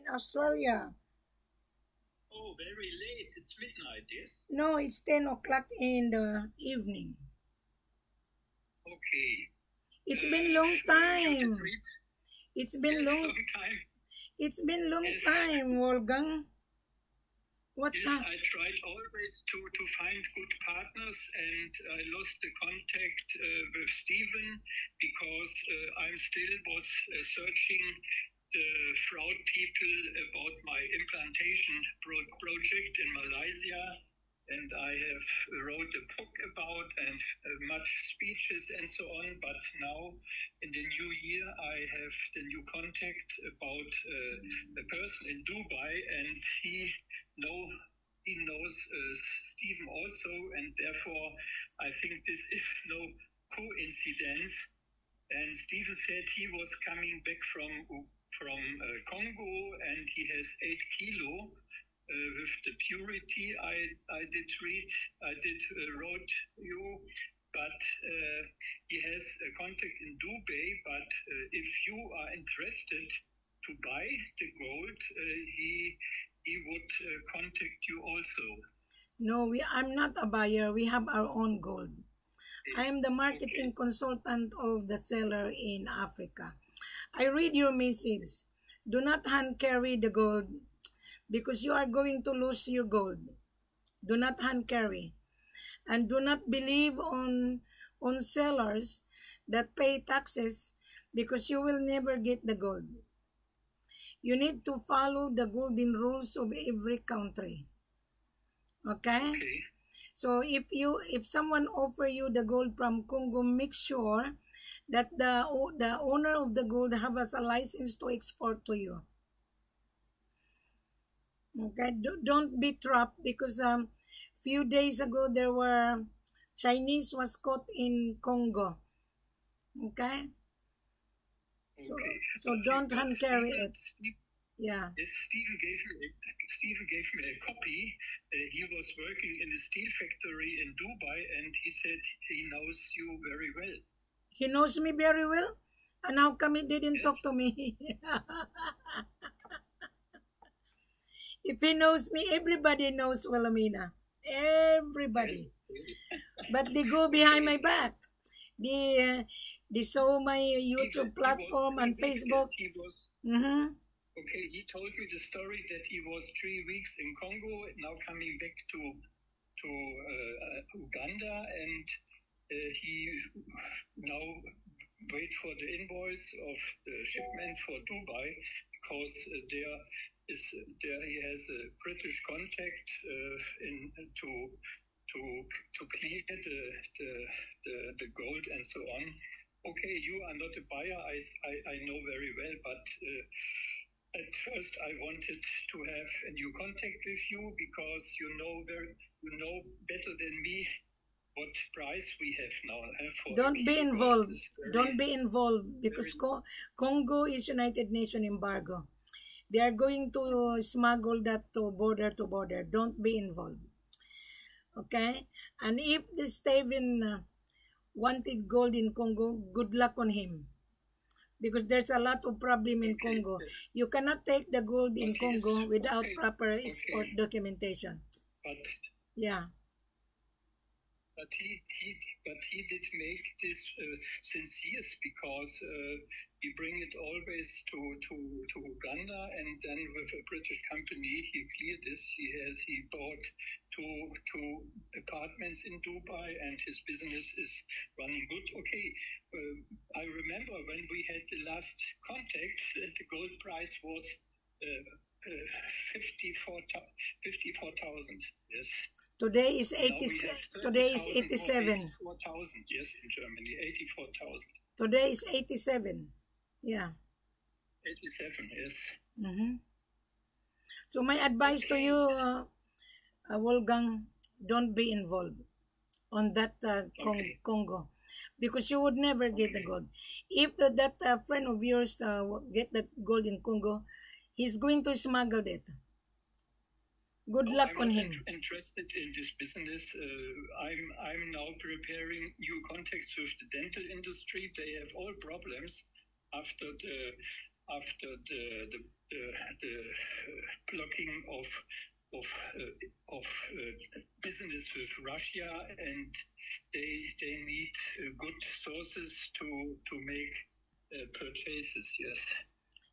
in Australia. Oh, very late. It's midnight, yes? No, it's 10 o'clock in the evening. Okay. It's been long You did time. read? It's been Yes, long. long time. It's been long Yes. time, Wolfgang. What's Yes, up? I tried always to find good partners, and I lost the contact with Stephen because I'm still was searching the fraud people about my implantation project in Malaysia, and I have wrote a book about and much speeches and so on. But now in the new year, I have the new contact about a person in Dubai, and he knows Stephen also, and therefore I think this is no coincidence. And Stephen said he was coming back from Congo, and he has 8 kilo with the purity. I did wrote you, but he has a contact in Dubai. But if you are interested to buy the gold, he would contact you also. No, I'm not a buyer. We have our own gold. I am the marketing consultant of the seller in Africa. I read your message. Do not hand carry the gold because you are going to lose your gold. Do not hand carry. And do not believe on sellers that pay taxes because you will never get the gold. You need to follow the golden rules of every country. Okay? So if someone offer you the gold from Congo, make sure that the owner of the gold have a license to export to you. Okay, don't be trapped because few days ago there were Chinese was caught in Congo. Okay, so don't hand carry it. Yeah. Stephen gave me a copy. He was working in a steel factory in Dubai, and he said he knows you very well. He knows me very well? And how come he didn't talk to me? If he knows me, everybody knows Wilhelmina. Everybody. But they go behind my back. They saw my YouTube platform and Facebook. Okay, he told me the story that he was 3 weeks in Congo, now coming back to Uganda, and he now wait for the invoice of the shipment for Dubai because there he has a British contact to clear the gold and so on. Okay, you are not a buyer. I know very well, but. At first, I wanted to have a new contact with you because you know better than me what price we have now. Don't be involved. Don't be involved because Congo is United Nations embargo. They are going to smuggle that to border. Don't be involved. Okay? And if the Stephen wanted gold in Congo, good luck on him. Because there's a lot of problem in Congo. You cannot take the gold in Congo without proper export documentation. Yeah. But he did make this since years because he bring it always to Uganda, and then with a British company he cleared this. He bought two apartments in Dubai, and his business is running good. Okay, I remember when we had the last contact, the gold price was 54,000. Yes. Today is 87. Today is 87. 84,000, yes, in Germany, 84,000. Today is 87. Yeah. 87, yes. So my advice to you, Wolfgang, don't be involved on that Congo, because you would never get the gold. If that friend of yours get the gold in Congo, he's going to smuggle it. Good luck on him. I'm interested in this business. I'm now preparing new contacts with the dental industry. They have all problems after after the blocking of business with Russia, and they need good sources to make purchases. Yes.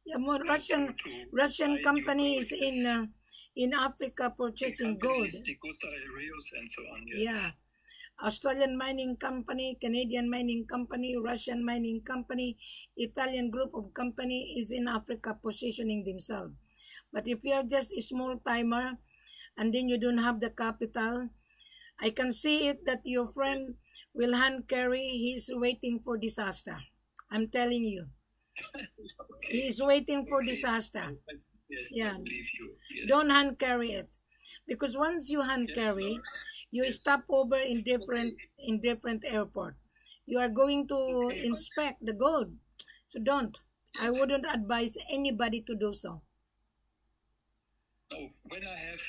Yeah, more Russian companies in Africa purchasing gold. Degussa, Heraeus, and so on. Yes. Yeah. Australian mining company, Canadian mining company, Russian mining company, Italian group of company is in Africa positioning themselves. But if you're just a small timer and then you don't have the capital, I can see it that your friend will hand carry. He's waiting for disaster. I'm telling you. Okay. He is waiting for disaster. Yes, Yeah. I believe you. Yes. Don't hand carry it. Because once you hand carry, Lord. you Yes. stop over in different airport. You are going to Okay, inspect the gold. So don't. I wouldn't advise anybody to do so. No, when I have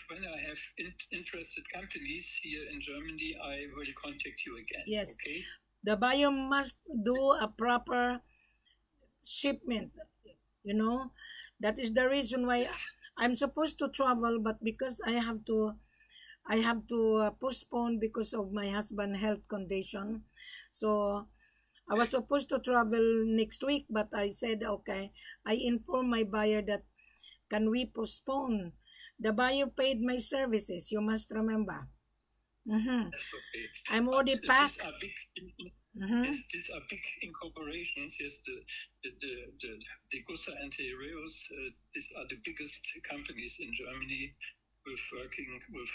interested companies here in Germany, I will contact you again. Yes. Okay. The buyer must do a proper shipment. You know, that is the reason why I'm supposed to travel, but because I have to postpone because of my husband's health condition. So I was supposed to travel next week, but I said, okay, I informed my buyer that can we postpone? The buyer paid my services, you must remember. That's okay. I'm already But packed. These are big incorporations. Yes, the Degussa and Heraeus. These are the biggest companies in Germany with working with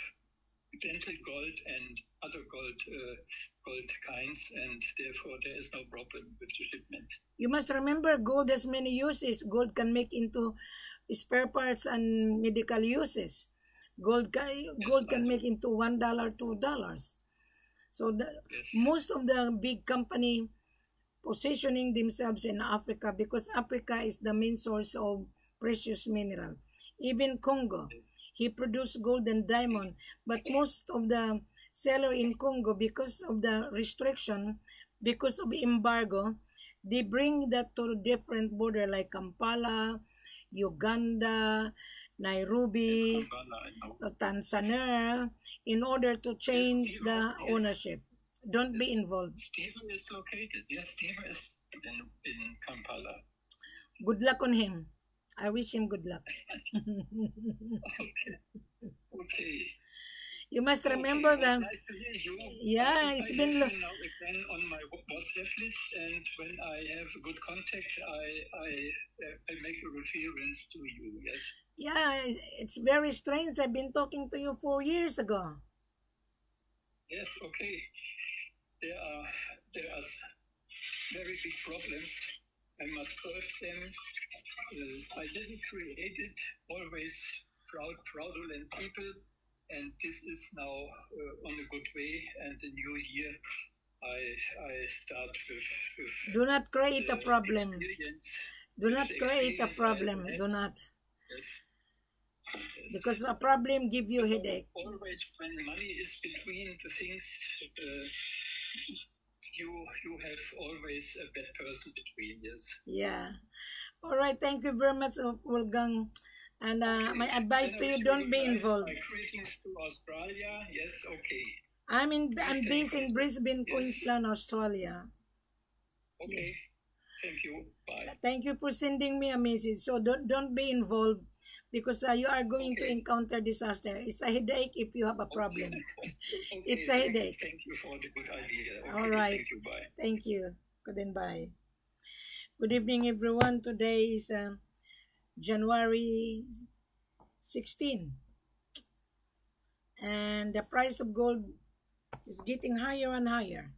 dental gold and other gold kinds, and therefore there is no problem with the shipment. You must remember gold has many uses. Gold can make into spare parts and medical uses. Gold can make into $1, $2. So most of the big company positioning themselves in Africa because Africa is the main source of precious mineral. Even Congo, he produced gold and diamond, but most of the seller in Congo, because of the restriction, because of embargo, they bring that to different border like Kampala, Uganda, Nairobi, Tanzania, in order to change the ownership. Don't be involved. Stephen is located. Yes, Stephen is in Kampala. Good luck on him. I wish him good luck. Okay. You must remember that. Nice to hear you. Yeah, it's been. Now again on my WhatsApp list, and when I have a good contact, I make a reference to you. Yes. Yeah, it's very strange. I've been talking to you 4 years ago. Yes. Okay. There are very big problems. I must solve them. I didn't create it. Always fraudulent people. And this is now on a good way, and the new year I start with do not create a problem. Do not create a problem. Do not. Yes. Because a problem give you headache. Always when money is between the things, you have always a bad person between. Yes. Yeah. All right. Thank you very much, Wolfgang. And my advice to you, don't be involved. My greetings to Australia. Yes, okay. I'm based in Brisbane, Queensland, Australia. Okay. Thank you. Bye. Thank you for sending me a message. So don't be involved because you are going to encounter disaster. It's a headache if you have a problem. It's a headache. Thank you for the good idea. All right. Thank you. Bye. Thank you. Good and bye. Good evening, everyone. Today is January 16, and the price of gold is getting higher and higher.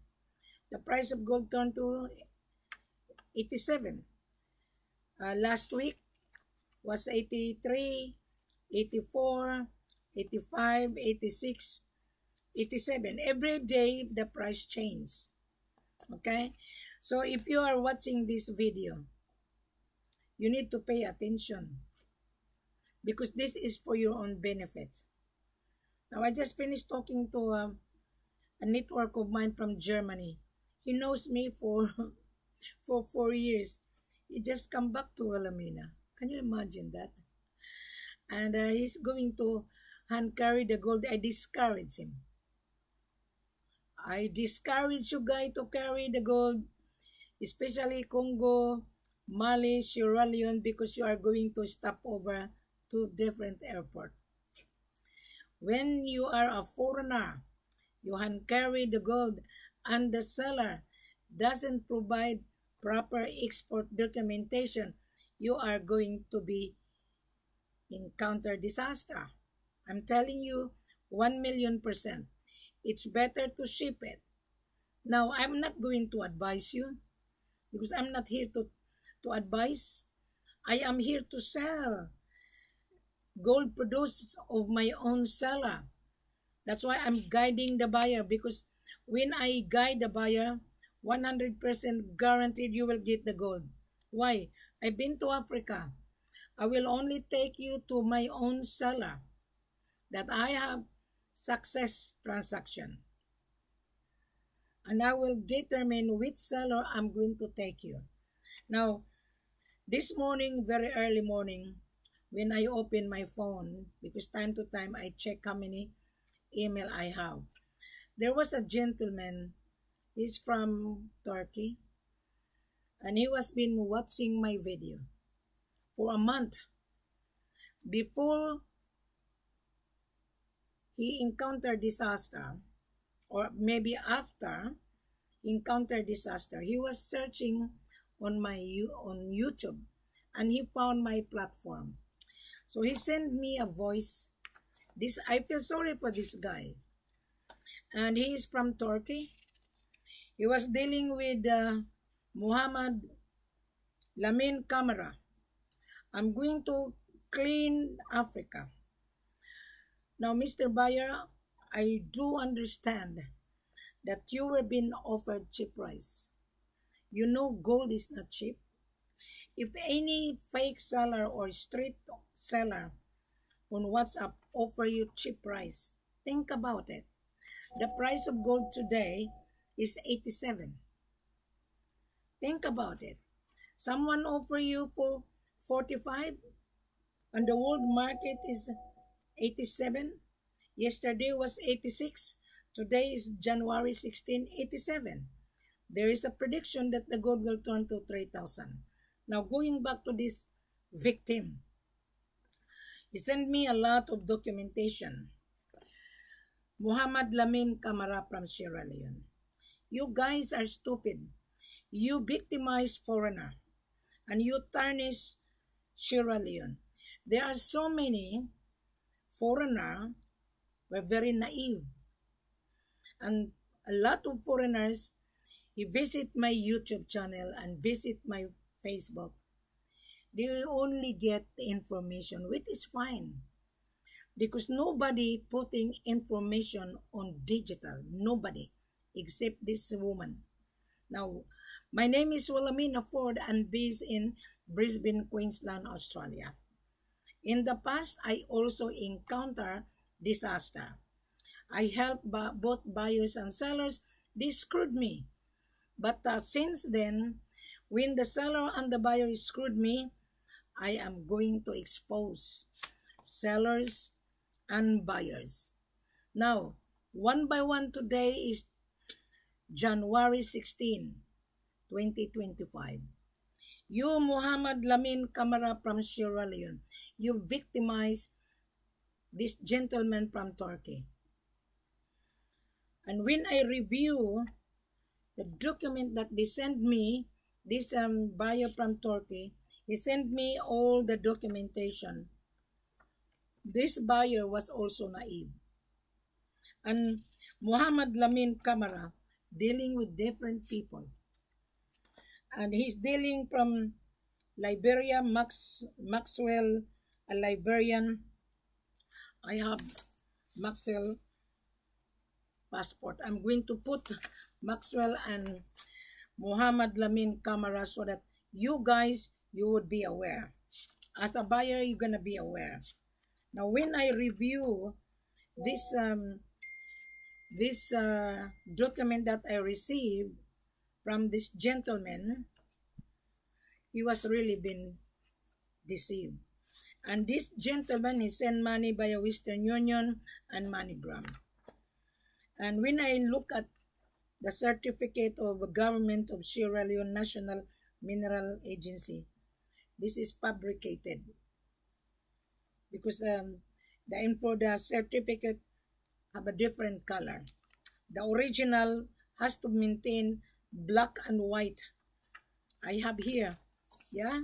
The price of gold turned to 87. Last week was 83, 84, 85, 86, 87. Every day the price changes. Okay, so if you are watching this video, you need to pay attention because this is for your own benefit. Now, I just finished talking to a network of mine from Germany. He knows me for 4 years. He just come back to Wilhelmina. Can you imagine that? And he's going to hand carry the gold. I discourage him. I discourage you guys to carry the gold, especially Congo, Mali, Sierra Leone, because you are going to stop over to different airport. When you are a foreigner, you hand carry the gold and the seller doesn't provide proper export documentation, you are going to be encounter disaster. I'm telling you 1,000,000%. It's better to ship it. Now, I'm not going to advise you because I'm not here to advise. I am here to sell gold produced of my own seller. That's why I'm guiding the buyer, because when I guide the buyer, 100% guaranteed you will get the gold. Why? I've been to Africa. I will only take you to my own seller that I have success transaction. And I will determine which seller I'm going to take you. Now, this morning, very early morning, when I open my phone, because time to time I check how many email I have, there was a gentleman. He's from Turkey, and he was been watching my video for a month. Before he encountered disaster, or maybe after he encountered disaster, he was searching on YouTube, and he found my platform. So he sent me a voice. I feel sorry for this guy, and he is from Turkey. He was dealing with Muhammad Lamin Camara. I'm going to clean Africa. Now, Mr. Buyer, I do understand that you were being offered cheap price. You know gold is not cheap. If any fake seller or street seller on WhatsApp offer you cheap price, think about it. The price of gold today is 87. Think about it. Someone offer you for 45 and the world market is 87. Yesterday was 86. Today is January 16, 87. There is a prediction that the gold will turn to 3,000. Now, going back to this victim, he sent me a lot of documentation. Muhammad Lamin Camara from Sierra Leone. You guys are stupid. You victimize foreigner and you tarnish Sierra Leone. There are so many foreigner were very naive, and a lot of foreigners, he visit my YouTube channel and visit my Facebook. They only get the information, which is fine, because nobody putting information on digital. Nobody, except this woman. Now, my name is Wilhelmina Ford and based in Brisbane, Queensland, Australia. In the past, I also encountered disaster. I helped both buyers and sellers. They screwed me. But since then, when the seller and the buyer screwed me, I am going to expose sellers and buyers. Now, one by one today is January 16, 2025. You, Muhammad Lamin Camara from Sierra Leone, you victimized this gentleman from Turkey. And when I review the document that they sent me, this buyer from Turkey, he sent me all the documentation. This buyer was also naive. And Muhammad Lamin Camara dealing with different people. And he's dealing from Liberia, Maxwell, a Liberian. I have Maxwell passport. I'm going to put Maxwell and Muhammad Lamin Camara so that you guys, you would be aware. As a buyer, you're gonna be aware. Now, when I review this document that I received from this gentleman, he was really been deceived. And this gentleman, he sent money via Western Union and MoneyGram. And when I look at the certificate of the government of Sierra Leone National Mineral Agency, this is fabricated because the certificate have a different color. The original has to maintain black and white. I have here, yeah,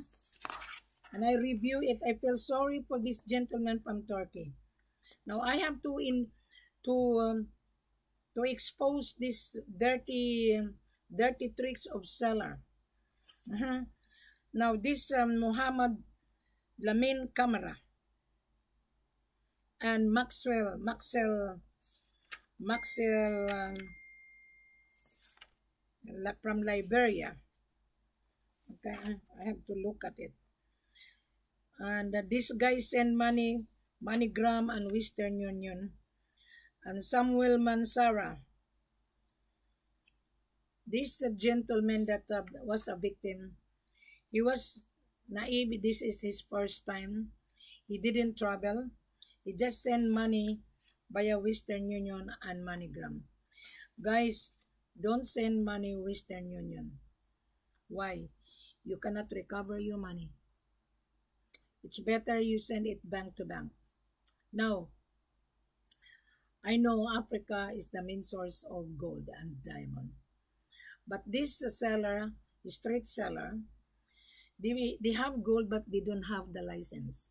and I review it. I feel sorry for this gentleman from Turkey. Now I have to expose this dirty tricks of seller. Now this Muhammad Lamin Camara and Maxwell from Liberia. Okay, I have to look at it. And this guy send money, MoneyGram and Western Union. And Samuel Mansara, this gentleman that was a victim, he was naive. This is his first time. He didn't travel. He just sent money via Western Union and MoneyGram. Guys, don't send money Western Union. Why? You cannot recover your money. It's better you send it bank to bank. Now, I know Africa is the main source of gold and diamond. But this seller, the street seller, they have gold but they don't have the license.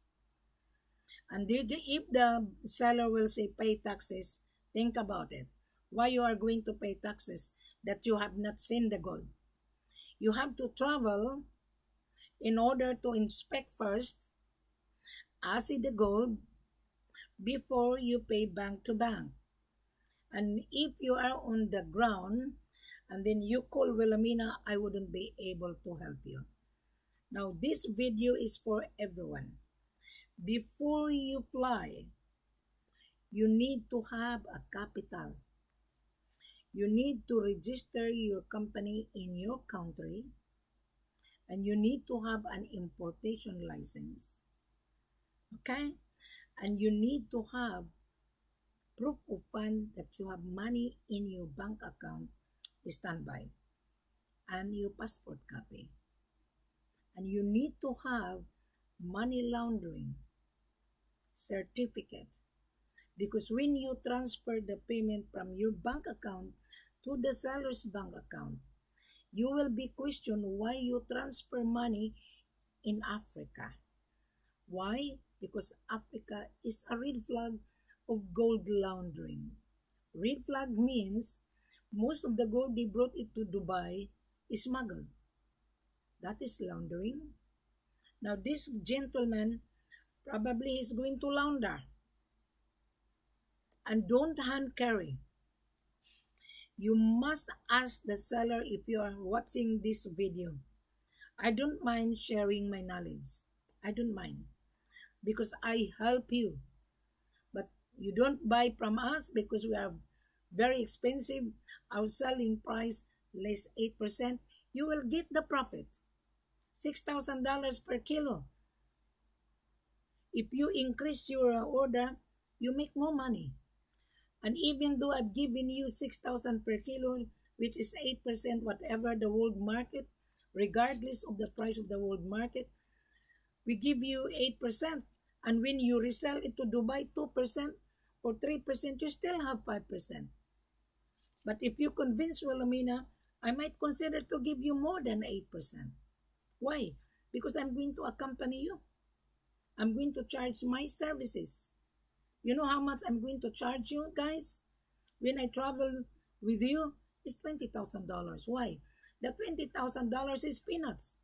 And if the seller will say pay taxes, think about it. Why you are going to pay taxes that you have not seen the gold? You have to travel in order to inspect first, see the gold, before you pay bank to bank. And if you are on the ground and then you call Wilhelmina, I wouldn't be able to help you. Now this video is for everyone. Before you fly, you need to have a capital. You need to register your company in your country, and you need to have an importation license. Okay? And you need to have proof of fund that you have money in your bank account standby and your passport copy. And you need to have money laundering certificate, because when you transfer the payment from your bank account to the seller's bank account, you will be questioned why you transfer money in Africa. Why? Because Africa is a red flag of gold laundering. Red flag means most of the gold they brought it to Dubai is smuggled. That is laundering. Now this gentleman probably is going to launder. And don't hand carry. You must ask the seller if you are watching this video. I don't mind sharing my knowledge. I don't mind, because I help you. But you don't buy from us because we are very expensive. Our selling price less 8%. You will get the profit. $6,000 per kilo. If you increase your order, you make more money. And even though I've given you 6,000 per kilo, which is 8% whatever the world market, regardless of the price of the world market, we give you 8%. And when you resell it to Dubai, 2% or 3%, you still have 5%. But if you convince Wilhelmina, I might consider to give you more than 8%. Why? Because I'm going to accompany you. I'm going to charge my services. You know how much I'm going to charge you, guys? When I travel with you, it's $20,000. Why? The $20,000 is peanuts.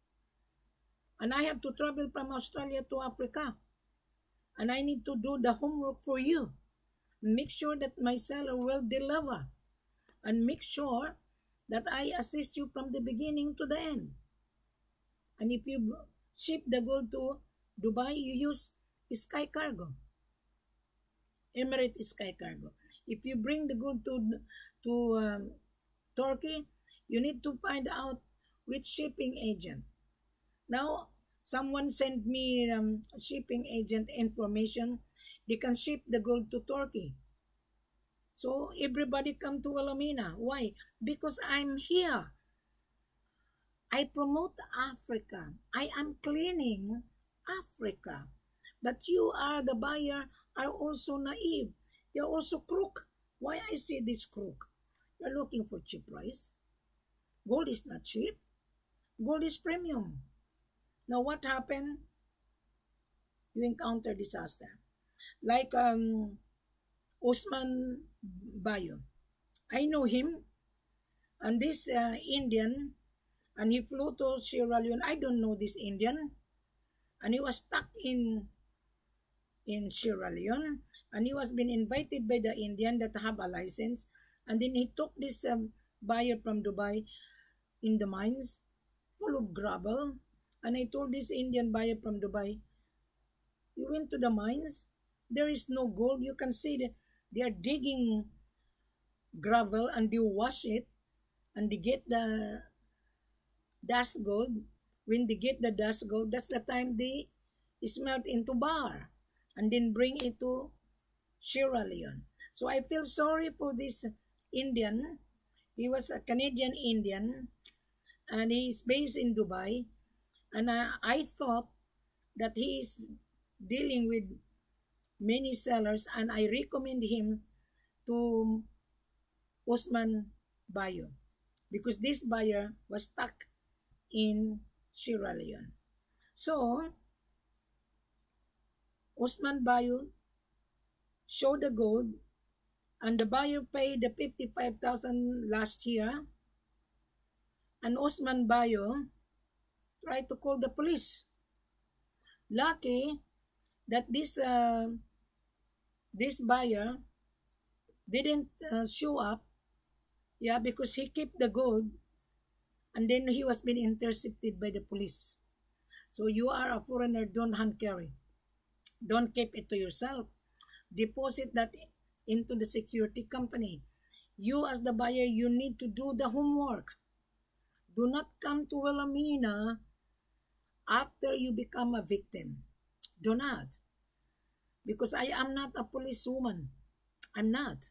And I have to travel from Australia to Africa. And I need to do the homework for you. Make sure that my seller will deliver. And make sure that I assist you from the beginning to the end. And if you ship the gold to Dubai, you use Sky Cargo. Emirates Sky Cargo. If you bring the gold to Turkey, you need to find out which shipping agent. Now, someone sent me shipping agent information. They can ship the gold to Turkey. So everybody come to Wilhelmina. Why? Because I'm here. I promote Africa. I am cleaning Africa. But you are the buyer are also naive. You're also crook. Why I say this crook? You're looking for cheap price. Gold is not cheap. Gold is premium. Now what happened? You encounter disaster. Like Osman Bayo. I know him, and this Indian, and he flew to Sierra Leone. I don't know this Indian, and he was stuck in Sierra Leone, and he was being invited by the Indian that have a license, and then he took this buyer from Dubai in the mines full of gravel, and I told this Indian buyer from Dubai, you went to the mines, there is no gold. You can see that they are digging gravel and they wash it, and they get the dust gold. When they get the dust gold, that's the time they smelt into bar and then bring it to Sierra Leone. So I feel sorry for this Indian. He was a Canadian Indian, and he's based in Dubai. And I thought that he is dealing with many sellers, and I recommend him to Osman Bayo because this buyer was stuck in Sierra Leone. So Osman Bayo showed the gold, and the buyer paid the 55,000 last year, and Osman Bayo tried to call the police. Lucky that this buyer didn't show up, yeah, because he kept the gold, and then he was being intercepted by the police. So you are a foreigner, don't hand carry. Don't keep it to yourself. Deposit that into the security company. You as the buyer, you need to do the homework. Do not come to Wilhelmina after you become a victim. Do not. Because I am not a policewoman. I'm not.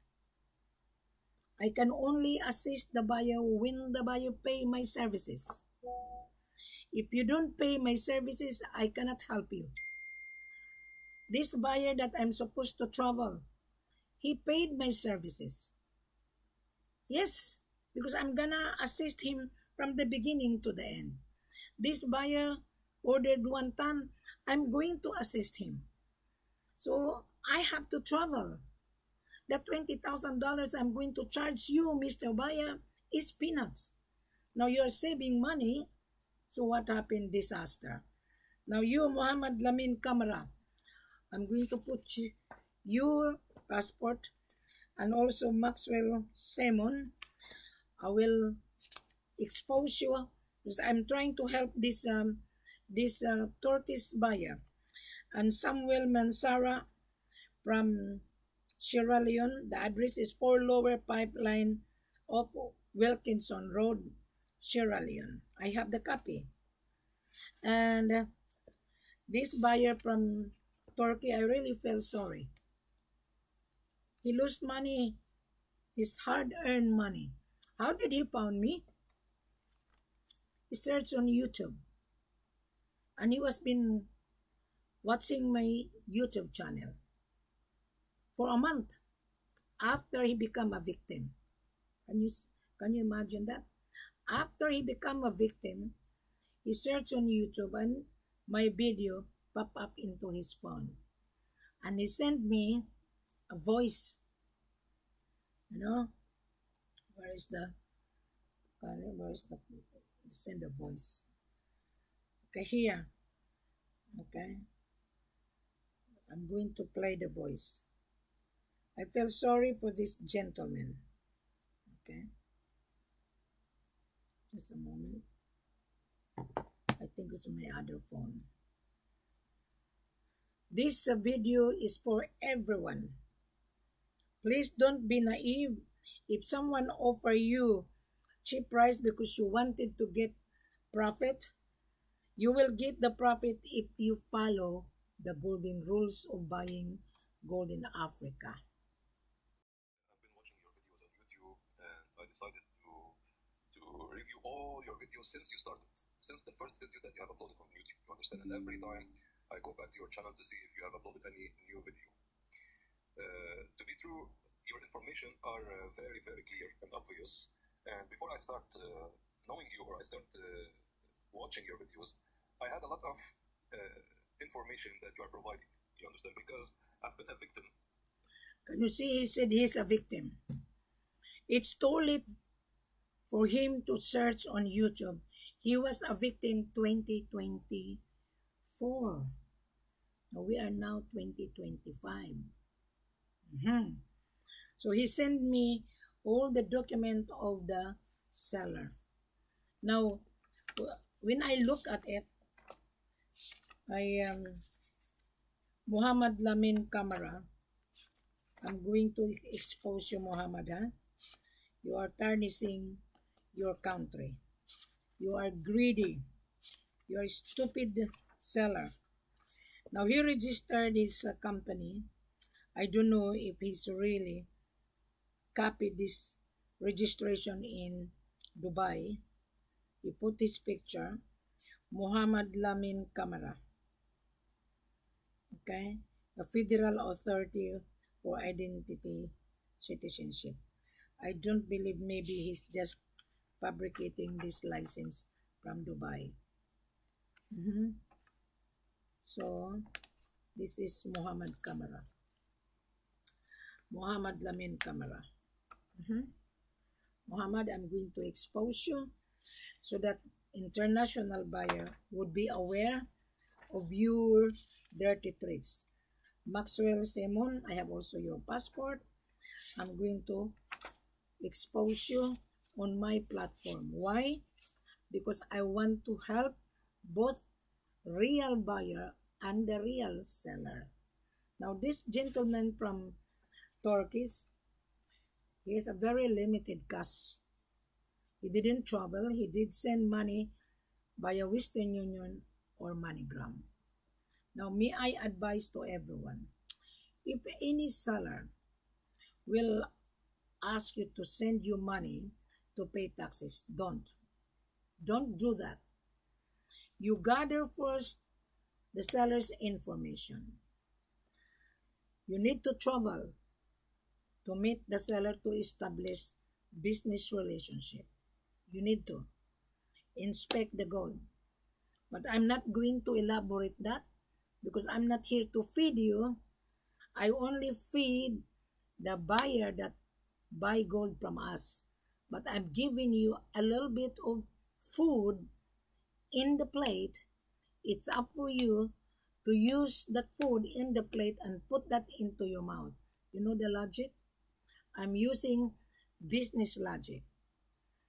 I can only assist the buyer when the buyer pay my services. If you don't pay my services, I cannot help you. This buyer that I'm supposed to travel, he paid my services. Yes, because I'm gonna assist him from the beginning to the end. This buyer ordered 1 ton, I'm going to assist him. So I have to travel. The $20,000 I'm going to charge you, Mr. Buyer, is peanuts. Now you're saving money. So what happened? Disaster. Now you, Muhammad Lamin Kamara, I'm going to put your passport, and also Maxwell Simon. I will expose you because I'm trying to help this Turkish buyer. And Samuel Mansara from Sierra Leone. The address is 4 Lower Pipeline of Wilkinson Road, Sierra Leone. I have the copy. And this buyer from Turkey, I really feel sorry. He lost money, his hard-earned money. How did he found me? He searched on YouTube, and he was been watching my YouTube channel for a month after he became a victim. Can you imagine that? After he became a victim, he searched on YouTube and my video popped up into his phone. And he sent me a voice. You know, where is the send a voice? Okay, here. Okay. I'm going to play the voice. I feel sorry for this gentleman. Okay. Just a moment. I think it's my other phone. This video is for everyone. Please don't be naive. If someone offer you cheap price because you wanted to get profit, You will get the profit if you follow the golden rules of buying gold in Africa. I've been watching your videos on YouTube, and I decided to review all your videos since you started, since the first video that you have uploaded on YouTube. You understand? And every time I go back to your channel to see if you have uploaded any new video. To be true, your information are very, very clear and obvious. And before I start knowing you, or I start watching your videos, I had a lot of information that you are providing. You understand? Because I've been a victim. Can you see, he said he's a victim. It's too late for him to search on YouTube. He was a victim 2024. Now we are now 2025. So he sent me all the document of the seller. Now, when I look at it, Muhammad Lamin Camara. I'm going to expose you, Muhammad. Huh? You are tarnishing your country. You are greedy. You are a stupid seller. Now, he registered his company. I don't know if he's really copied this registration in Dubai. He put his picture, Muhammad Lamin Camara. Okay? The Federal Authority for Identity Citizenship. I don't believe maybe he's just fabricating this license from Dubai. So, this is Muhammad Camara. Muhammad Lamin Camara. Muhammad, I'm going to expose you so that international buyer would be aware of your dirty tricks. Maxwell Simon, I have also your passport. I'm going to expose you on my platform. Why? Because I want to help both real buyer and the real seller. Now, this gentleman from Turkey, he has a very limited cash. He didn't travel. He did send money via Western Union or MoneyGram. Now, may I advise to everyone, if any seller will ask you to send you money to pay taxes, don't do that. You gather first the seller's information. You need to travel to meet the seller to establish business relationship. You need to inspect the gold. But I'm not going to elaborate that because I'm not here to feed you. I only feed the buyer that buy gold from us. But I'm giving you a little bit of food in the plate. It's up for you to use that food in the plate and put that into your mouth. You know the logic? I'm using business logic.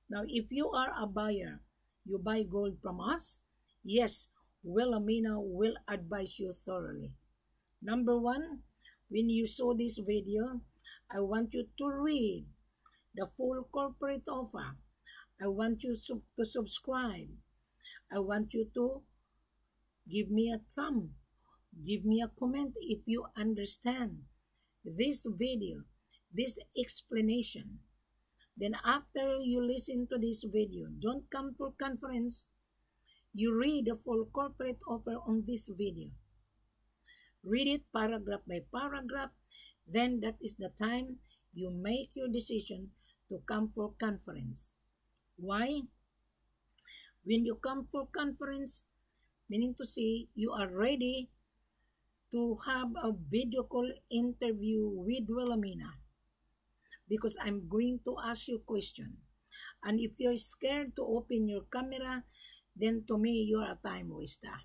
Now, if you are a buyer, you buy gold from us, yes, Wilhelmina will advise you thoroughly. Number one, when you saw this video, I want you to read the full corporate offer. I want you to subscribe. I want you to give me a thumb. Give me a comment if you understand this video, this explanation. Then after you listen to this video, don't come for conference. You read the full corporate offer on this video. Read it paragraph by paragraph. Then that is the time you make your decision to come for conference. Why? When you come for conference, meaning to say you are ready to have a video call interview with Wilhelmina. Because I'm going to ask you a question. And if you're scared to open your camera, then to me, you're a time waster.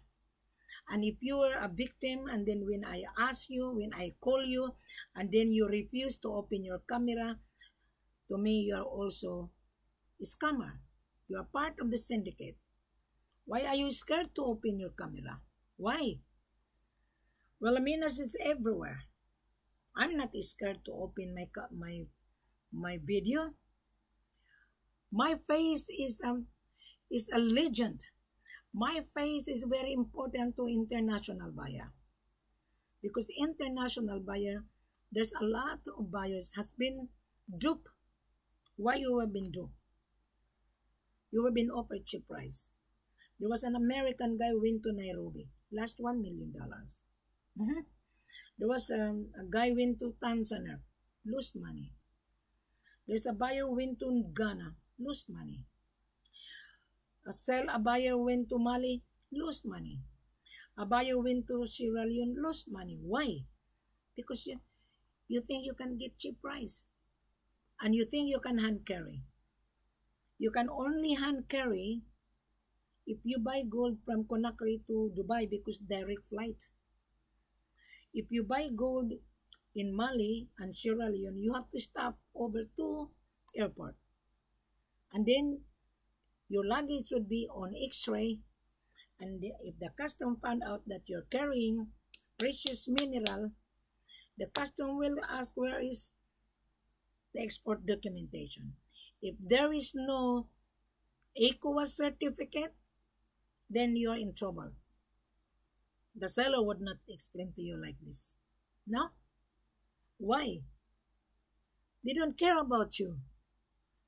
And if you are a victim, and then when I ask you, when I call you, and then you refuse to open your camera, to me, you're also a scammer. You are part of the syndicate. Why are you scared to open your camera? Why? Wilhelmina is everywhere. I'm not scared to open my video. My face is a legend. My face is very important to international buyer, because international buyer, there's a lot of buyers has been duped. Why you have been duped? You have been offered cheap price. There was an American guy who went to Nairobi, lost $1 million. There was a guy went to Tanzania, lost money. There's a buyer went to Ghana, lost money. A buyer went to Mali, lost money. A buyer went to Sierra Leone, lost money. Why? Because you think you can get cheap price, and you think you can hand carry. You can only hand carry if you buy gold from Conakry to Dubai, because direct flight. If you buy gold in Mali and Sierra Leone, you have to stop over 2 airport. And then your luggage should be on X-ray. And if the custom found out that you're carrying precious mineral, the custom will ask where is the export documentation. If there is no ECOWAS certificate, then you're in trouble. The seller would not explain to you like this. No? Why? They don't care about you.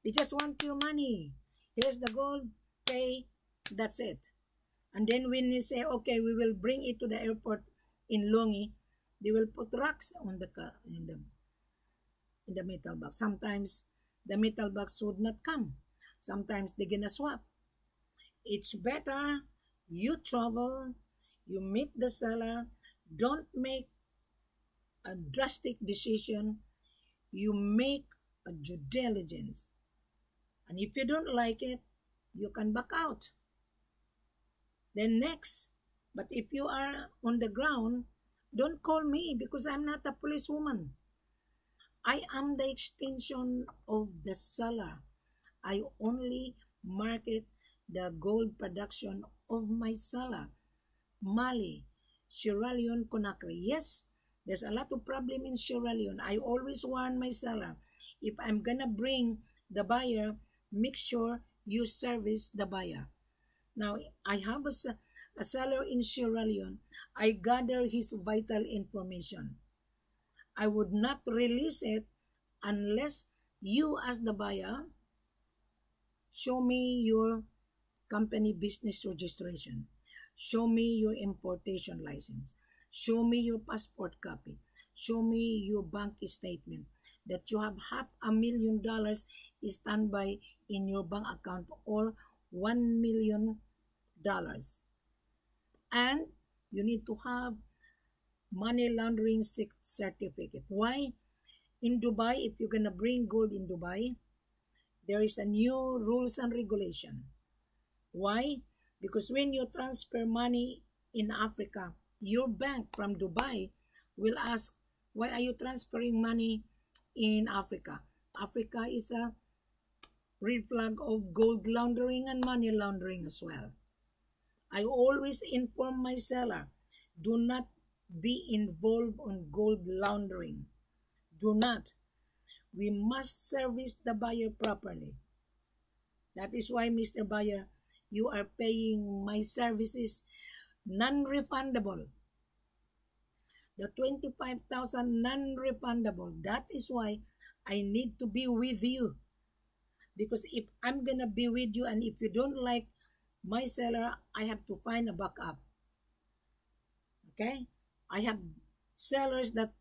They just want your money. Here's the gold, pay, that's it. And then when you say, okay, we will bring it to the airport in Longi, they will put rocks on in the metal box. Sometimes the metal box would not come. Sometimes they're gonna swap. It's better you travel, you meet the seller, don't make a drastic decision, you make a due diligence. And if you don't like it, you can back out. Then next, but if you are on the ground, don't call me, because I'm not a policewoman. I am the extension of the seller. I only market the gold production of my seller. Mali, Sierra Leone, Conakry. Yes, there's a lot of problem in Sierra Leone. I always warn my seller, if I'm gonna bring the buyer, make sure you service the buyer. Now, I have a seller in Sierra Leone. I gather his vital information. I would not release it unless you, as the buyer, show me your company business registration. Show me your importation license. Show me your passport copy. Show me your bank statement that you have $500,000 standby in your bank account, or $1 million. And you need to have money laundering certificate. Why? In Dubai, if you're gonna bring gold in Dubai, there is a new rules and regulation. Why? Because when you transfer money in Africa, your bank from Dubai will ask, why are you transferring money in Africa? Africa is a red flag of gold laundering and money laundering as well. I always inform my seller, do not be involved on gold laundering. Do not. We must service the buyer properly. That is why, Mr. Buyer, you are paying my services non-refundable. The 25,000 non-refundable. That is why I need to be with you. Because if I'm gonna be with you, and if you don't like my seller, I have to find a backup. Okay? I have sellers that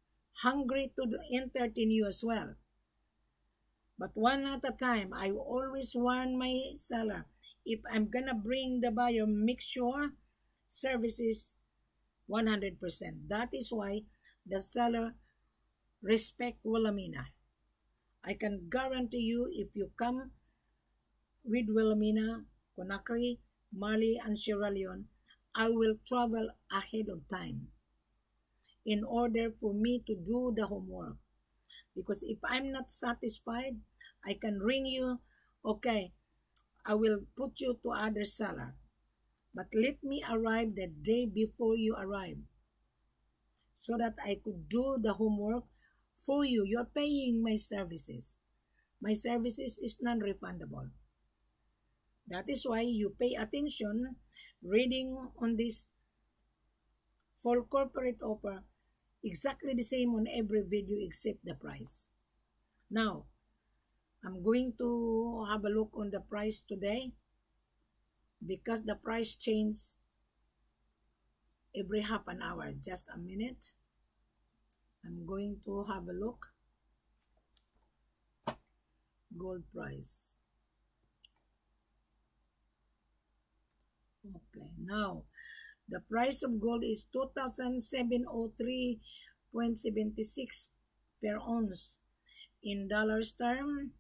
hungry to entertain you as well. But one at a time, I always warn my seller, if I'm gonna bring the buyer, make sure services 100%. That is why the seller respect Wilhelmina. I can guarantee you, if you come with Wilhelmina, Conakry, Mali, and Sierra Leone, I will travel ahead of time in order for me to do the homework. Because if I'm not satisfied, I can ring you, okay, I will put you to other seller. But let me arrive the day before you arrive, so that I could do the homework for you. You're paying my services. My services is non-refundable. That is why you pay attention reading on this for corporate offer, exactly the same on every video except the price. Now, I'm going to have a look on the price today because the price changes every half an hour. Just a minute. I'm going to have a look. Gold price. Okay, now the price of gold is 2,703.76 per ounce. In dollars term,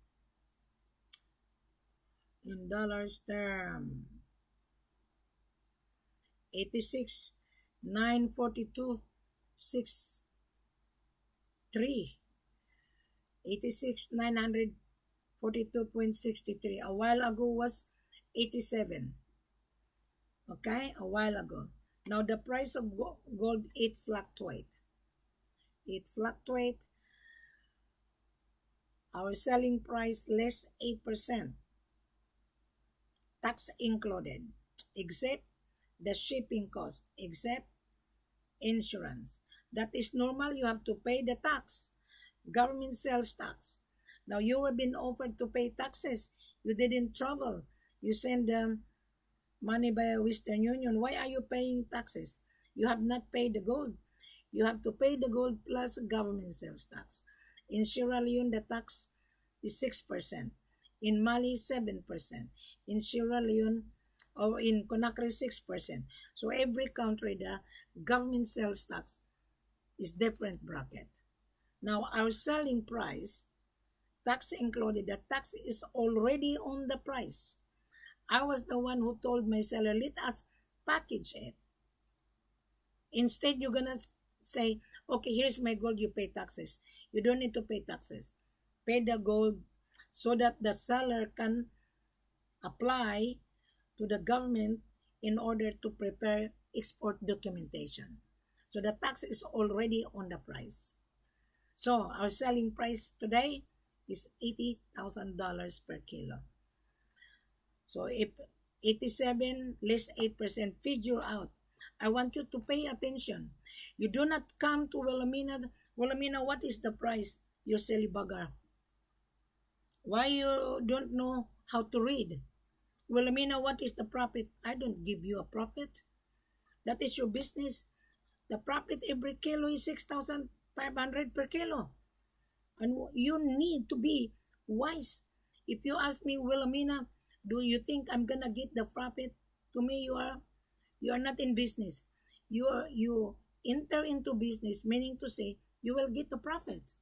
86,942.63. 86,942.63. A while ago was 87. Okay, a while ago. Now the price of gold, it fluctuate. It fluctuate. Our selling price less 8%. Tax included. Except the shipping cost. Except insurance. That is normal. You have to pay the tax. Government sales tax. Now you were being offered to pay taxes. You didn't travel. You send money by Western Union. Why are you paying taxes? You have not paid the gold. You have to pay the gold plus government sales tax. In Sierra Leone, the tax is 6%. In Mali, 7%. In Sierra Leone, or in Conakry, 6%. So every country, the government sales tax is different bracket. Now, our selling price, tax included, the tax is already on the price. I was the one who told my seller, let us package it. Instead, you're going to say, okay, here's my gold, you pay taxes. You don't need to pay taxes. Pay the gold so that the seller can apply to the government in order to prepare export documentation. So the tax is already on the price. So our selling price today is $80,000 per kilo. So if 87 less 8%, figure out. I want you to pay attention. You do not come to Wilhelmina. Wilhelmina, what is the price? You silly bugger. Why you don't know how to read? Wilhelmina, what is the profit? I don't give you a profit. That is your business. The profit every kilo is 6,500 per kilo. And you need to be wise. If you ask me, Wilhelmina, do you think I'm gonna get the profit? To me, you are not in business. You enter into business, meaning to say you will get the profit,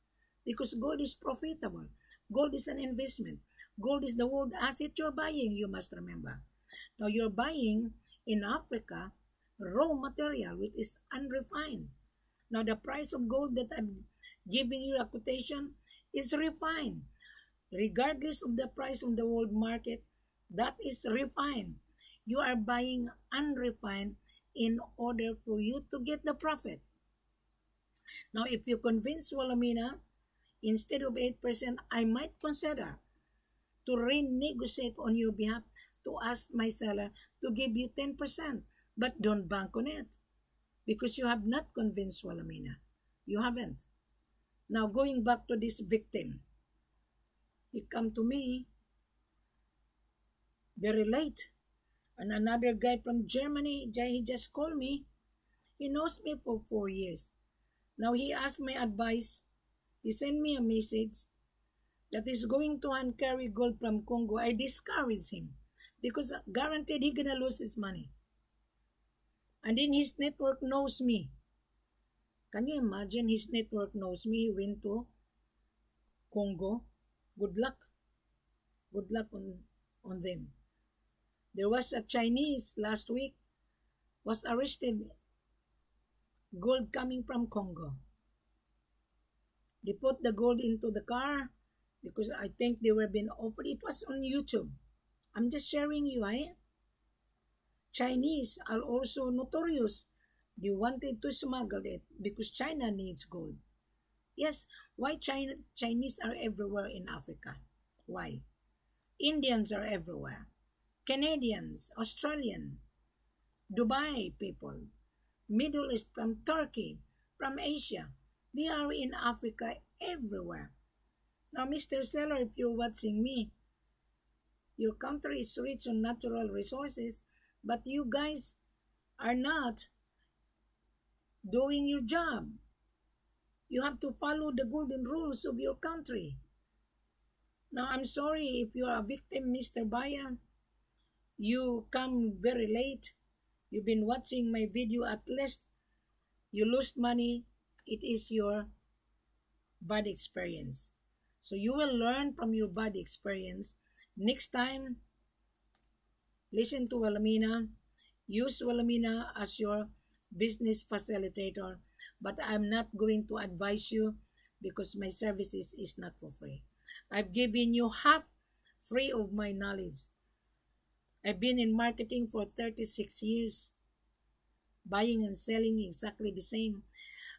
because gold is profitable. Gold is an investment. Gold is the world asset you're buying. You must remember. Now you're buying in Africa raw material which is unrefined. Now the price of gold that I'm giving you a quotation is refined. Regardless of the price on the world market, that is refined. You are buying unrefined in order for you to get the profit. Now, if you convince Wilhelmina, instead of 8%, I might consider to renegotiate on your behalf, to ask my seller to give you 10%. But don't bank on it, because you have not convinced Wilhelmina. You haven't. Now, going back to this victim, he come to me very late. And another guy from Germany, he just called me. He knows me for 4 years. Now he asked my advice. He sent me a message that he's going to hand carry gold from Congo. I discouraged him because guaranteed he's gonna lose his money. And then his network knows me. Can you imagine? His network knows me. He went to Congo. Good luck. Good luck on them. There was a Chinese last week was arrested. Gold coming from Congo. They put the gold into the car because I think they were being offered. It was on YouTube. I'm just sharing you, eh? Chinese are also notorious. They wanted to smuggle it because China needs gold. Yes, why Chinese are everywhere in Africa? Why? Indians are everywhere. Canadians, Australian, Dubai people, Middle East, from Turkey, from Asia. They are in Africa everywhere. Now, Mr. Seller, if you're watching me, your country is rich on natural resources, but you guys are not doing your job. You have to follow the golden rules of your country. Now, I'm sorry if you are a victim, Mr. Buyer. You come very late. You've been watching my video at least. You lost money. It is your bad experience. So you will learn from your bad experience. Next time, listen to Wilhelmina. Use Wilhelmina as your business facilitator. But I'm not going to advise you because my services is not for free. I've given you half free of my knowledge. I've been in marketing for 36 years, buying and selling exactly the same.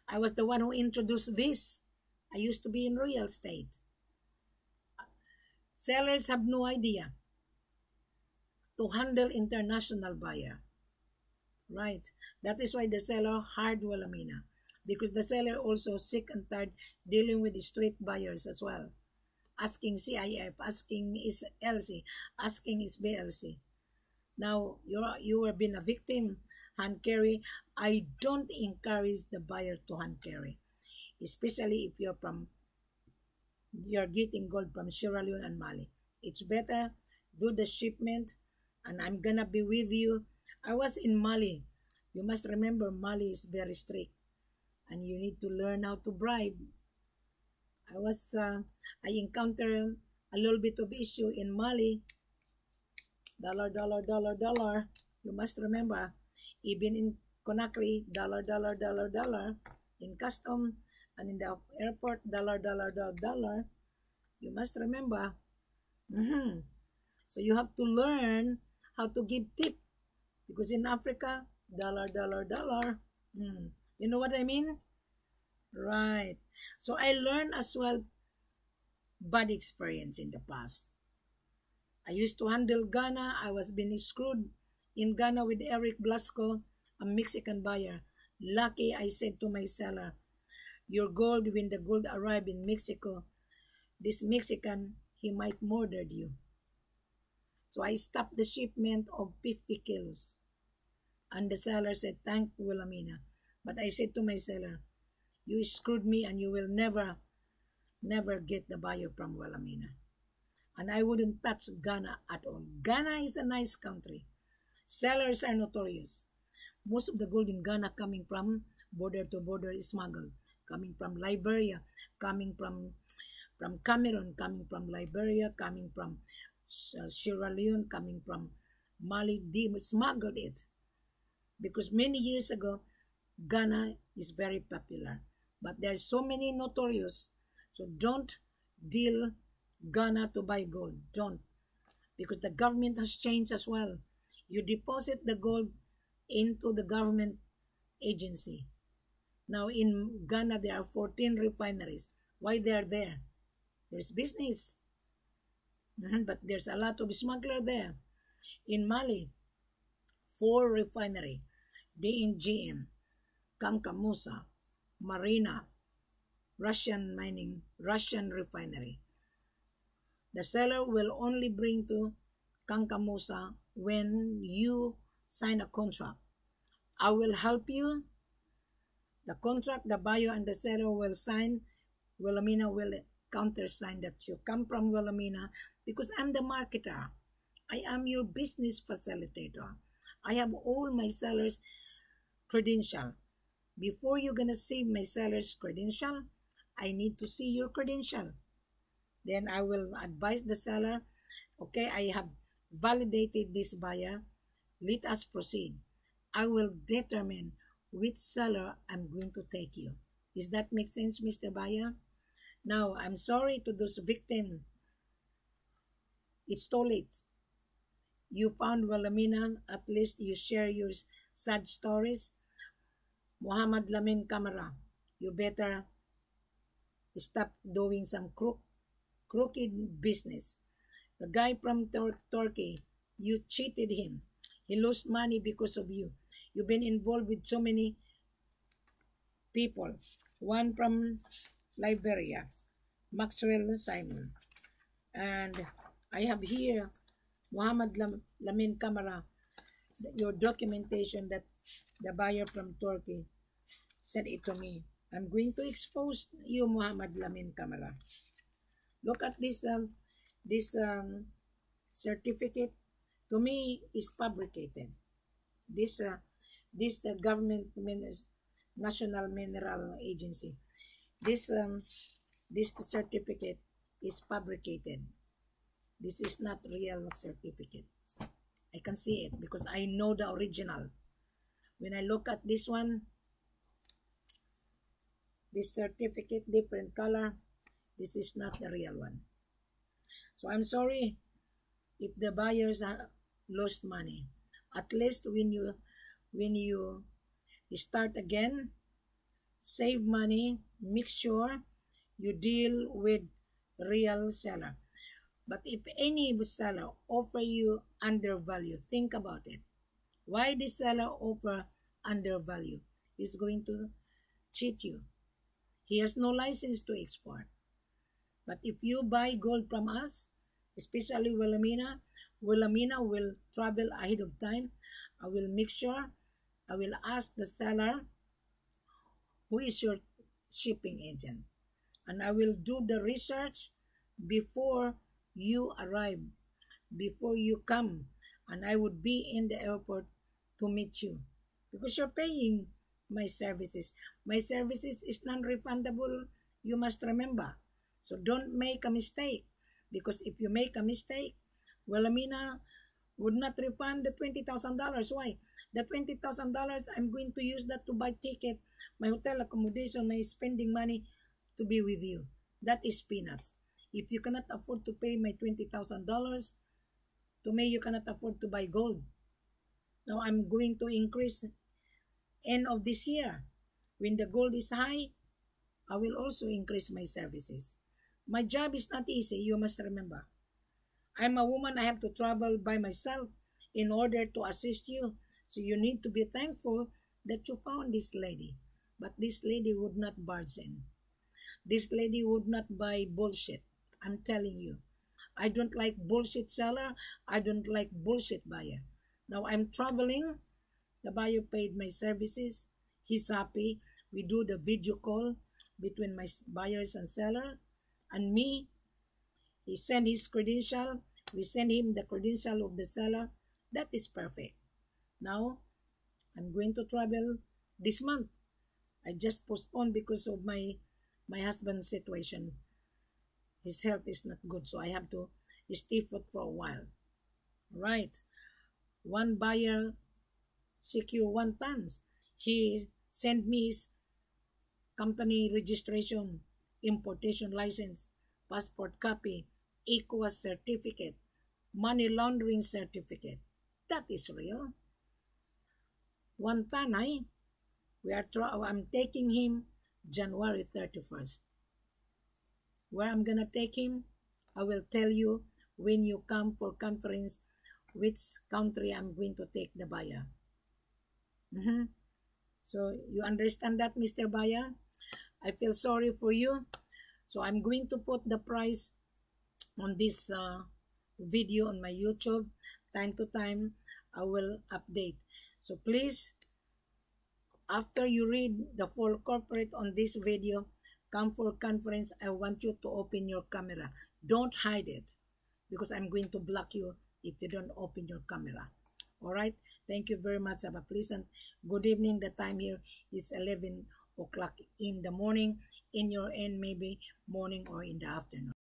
I was the one who introduced this. I used to be in real estate. Sellers have no idea to handle international buyer. Right. That is why the seller hired Wilhelmina. Because the seller also sick and tired dealing with the street buyers as well. Asking CIF, asking is LC, asking is BLC. Now, you have been a victim, hand carry. I don't encourage the buyer to hand carry. Especially if you're getting gold from Sierra Leone and Mali. It's better, do the shipment, and I'm gonna be with you. I was in Mali. You must remember Mali is very strict. And you need to learn how to bribe. I encountered a little bit of issue in Mali. Dollar, dollar, dollar, dollar. You must remember, even in Conakry, dollar, dollar, dollar, dollar. In custom and in the airport, dollar, dollar, dollar, dollar. You must remember. So you have to learn how to give tip. Because in Africa, dollar, dollar, dollar. You know what I mean? Right. So I learned as well bad experience in the past. I used to handle Ghana. I was being screwed in Ghana with Eric Blasco, a Mexican buyer. Lucky, I said to my seller, your gold, when the gold arrived in Mexico, this Mexican, he might murder you. So I stopped the shipment of 50 kilos. And the seller said, thank Wilhelmina. But I said to my seller, you screwed me and you will never get the buyer from Wilhelmina. And I wouldn't touch Ghana at all. Ghana is a nice country. Sellers are notorious. Most of the gold in Ghana coming from border to border is smuggled. Coming from Liberia, coming from Cameroon, coming from Liberia, coming from Sierra Leone, coming from Mali. They smuggled it. Because many years ago, Ghana is very popular. But there are so many notorious. So don't deal Ghana to buy gold. Don't. Because the government has changed as well. You deposit the gold into the government agency. Now in Ghana, there are 14 refineries. Why they are there? There's business. But there's a lot of smuggler there. In Mali, 4 refineries. DNGM, Kankamusa, Marina, Russian mining, Russian refinery. The seller will only bring to Kankamusa when you sign a contract. I will help you. The contract, the buyer and the seller will sign. Wilhelmina will countersign that you come from Wilhelmina because I'm the marketer. I am your business facilitator. I have all my sellers' credential. Before you're gonna see my seller's credential, I need to see your credential. Then I will advise the seller, okay, I have validated this buyer. Let us proceed. I will determine which seller I'm going to take you. Does that make sense, Mr. Buyer? Now, I'm sorry to those victims. It's too late. You found Wilhelmina, at least you share your sad stories. Muhammad Lamin Kamara, you better stop doing some crooked business. The guy from Turkey, You cheated him. He lost money because of you. You've been involved with so many people. One from Liberia, Maxwell Simon. And I have here Muhammad Lamin Kamara, your documentation that the buyer from Turkey sent it to me. I'm going to expose you, Muhammad Lamin Kamara. Look at this certificate. To me, is fabricated. This the government National Mineral Agency. This certificate is fabricated. This is not real certificate. I can see it because I know the original. When I look at this one, this certificate, different color, this is not the real one. So I'm sorry if the buyers lost money. At least when you start again, save money, make sure you deal with real seller. But if any seller offer you undervalue, think about it. Why the seller offer undervalue? He's going to cheat you. He has no license to export. But if you buy gold from us, especially Wilhelmina will travel ahead of time. I will make sure, I will ask the seller, who is your shipping agent? And I will do the research before you arrive, before you come. And I would be in the airport to meet you. Because you're paying my services. My services is non-refundable, you must remember. So don't make a mistake. Because if you make a mistake, Wilhelmina would not refund the $20,000. Why? The $20,000, I'm going to use that to buy ticket, my hotel accommodation, my spending money to be with you. That is peanuts. If you cannot afford to pay my $20,000, to me you cannot afford to buy gold. Now I'm going to increase end of this year. When the gold is high, I will also increase my services. My job is not easy, you must remember. I'm a woman, I have to travel by myself in order to assist you. So you need to be thankful that you found this lady. But this lady would not barge in. This lady would not buy bullshit. I'm telling you. I don't like bullshit seller. I don't like bullshit buyer. Now I'm traveling. The buyer paid my services. He's happy. We do the video call between my buyers and seller. And me, he sent his credential. We send him the credential of the seller. That is perfect. Now, I'm going to travel this month. I just postponed because of my husband's situation. His health is not good, so I have to stay put for a while. Right. One buyer secure 1 ton. He sent me his company registration, importation license, passport copy, ECOWAS certificate, money laundering certificate. That is real. 1 ton, I'm taking him January 31st. Where I'm gonna take him, I will tell you when you come for conference, which country I'm going to take the buyer. So you understand that, Mr. Buyer? I feel sorry for you. So I'm going to put the price on this video on my YouTube. Time to time, I will update. So please, after you read the full corporate on this video, come for conference, I want you to open your camera. Don't hide it because I'm going to block you if you don't open your camera. Alright? Thank you very much. Have a pleasant good evening. The time here is 11 o'clock in the morning. In your end, maybe morning or in the afternoon.